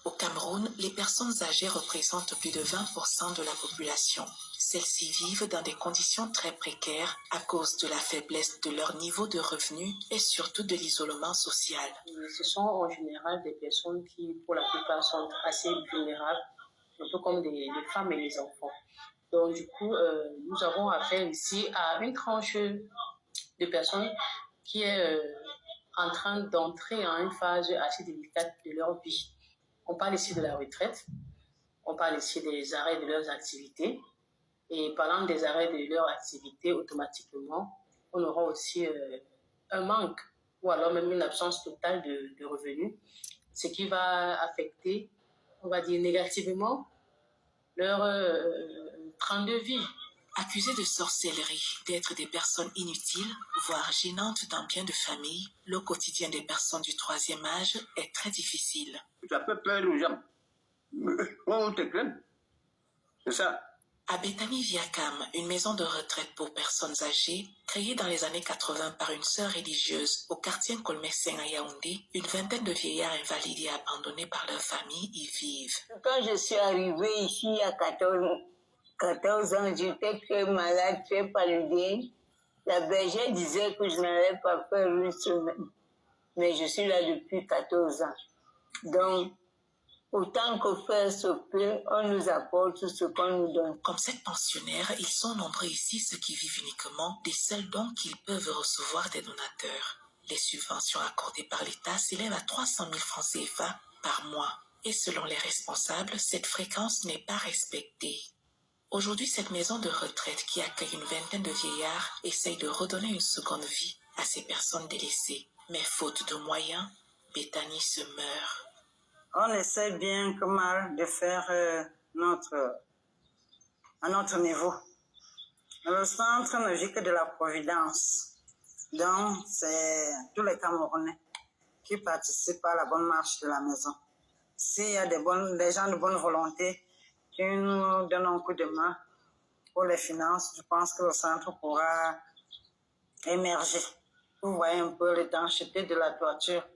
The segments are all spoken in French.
Au Cameroun, les personnes âgées représentent plus de 20% de la population. Celles-ci vivent dans des conditions très précaires à cause de la faiblesse de leur niveau de revenus et surtout de l'isolement social. Ce sont en général des personnes qui, pour la plupart, sont assez vulnérables, un peu comme les femmes et les enfants. Donc, du coup, nous avons affaire ici à une tranche de personnes qui est en train d'entrer en une phase assez délicate de leur vie. On parle ici de la retraite, on parle ici des arrêts de leurs activités. Et parlant des arrêts de leur activité, automatiquement, on aura aussi un manque ou alors même une absence totale de revenus, ce qui va affecter, on va dire négativement, leur train de vie. Accusées de sorcellerie, d'être des personnes inutiles, voire gênantes dans bien de familles, le quotidien des personnes du troisième âge est très difficile. Ça fait peur aux gens. On te craint. C'est ça. À Bethany Viacam, une maison de retraite pour personnes âgées, créée dans les années 80 par une sœur religieuse au quartier Nkolmeseng à Yaoundé, une vingtaine de vieillards invalides et abandonnés par leur famille y vivent. Quand je suis arrivée ici à 14 ans, j'étais très malade, très paludée. La bergère disait que je n'allais pas faire une semaine. Mais je suis là depuis 14 ans. Donc, autant que faire se peut, on nous apporte ce qu'on nous donne. Comme cette pensionnaire, ils sont nombreux ici ceux qui vivent uniquement des seuls dons qu'ils peuvent recevoir des donateurs. Les subventions accordées par l'État s'élèvent à 300 000 francs CFA par mois. Et selon les responsables, cette fréquence n'est pas respectée. Aujourd'hui, cette maison de retraite qui accueille une vingtaine de vieillards essaye de redonner une seconde vie à ces personnes délaissées. Mais faute de moyens, Bethany se meurt. On essaie bien que mal de faire à notre niveau. Le centre ne vit que de la providence. Donc, c'est tous les Camerounais qui participent à la bonne marche de la maison. S'il y a des gens de bonne volonté qui nous donnent un coup de main pour les finances, je pense que le centre pourra émerger. Vous voyez un peu l'étanchéité de la toiture.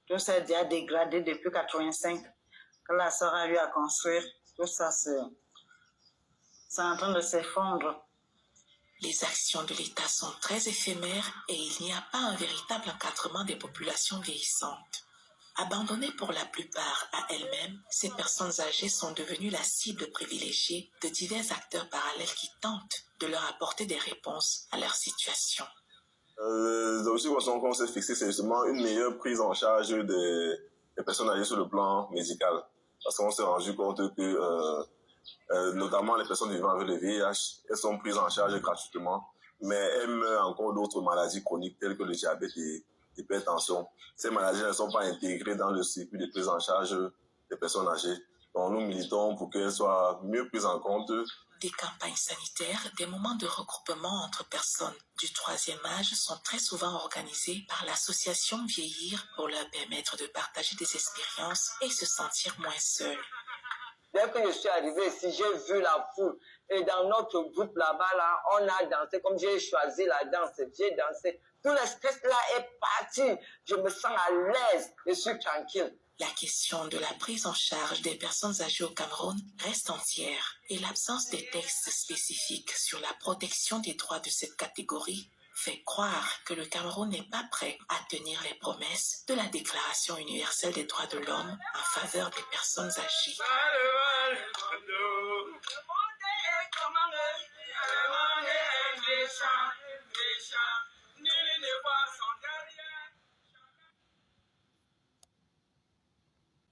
Tout ça est déjà dégradé depuis 85 que la sœur a eu à construire. Tout ça, c'est en train de s'effondrer. Les actions de l'État sont très éphémères et il n'y a pas un véritable encadrement des populations vieillissantes. Abandonnées pour la plupart à elles-mêmes, ces personnes âgées sont devenues la cible privilégiée de divers acteurs parallèles qui tentent de leur apporter des réponses à leur situation. L'objectif qu'on s'est fixé, c'est justement une meilleure prise en charge des personnes âgées sur le plan médical. Parce qu'on s'est rendu compte que, notamment les personnes vivant avec le VIH, elles sont prises en charge gratuitement, mais elles meurent encore d'autres maladies chroniques telles que le diabète et l'hypertension. Ces maladies ne sont pas intégrées dans le circuit de prise en charge des personnes âgées. Donc nous militons pour qu'elles soient mieux prises en compte. Des campagnes sanitaires, des moments de regroupement entre personnes du troisième âge sont très souvent organisés par l'association Vieillir pour leur permettre de partager des expériences et se sentir moins seuls. Dès que je suis arrivée ici, j'ai vu la foule. Et dans notre groupe là-bas, là, on a dansé comme j'ai choisi la danse. J'ai dansé. Tout le stress là est parti. Je me sens à l'aise. Je suis tranquille. La question de la prise en charge des personnes âgées au Cameroun reste entière et l'absence des textes spécifiques sur la protection des droits de cette catégorie fait croire que le Cameroun n'est pas prêt à tenir les promesses de la Déclaration universelle des droits de l'homme en faveur des personnes âgées.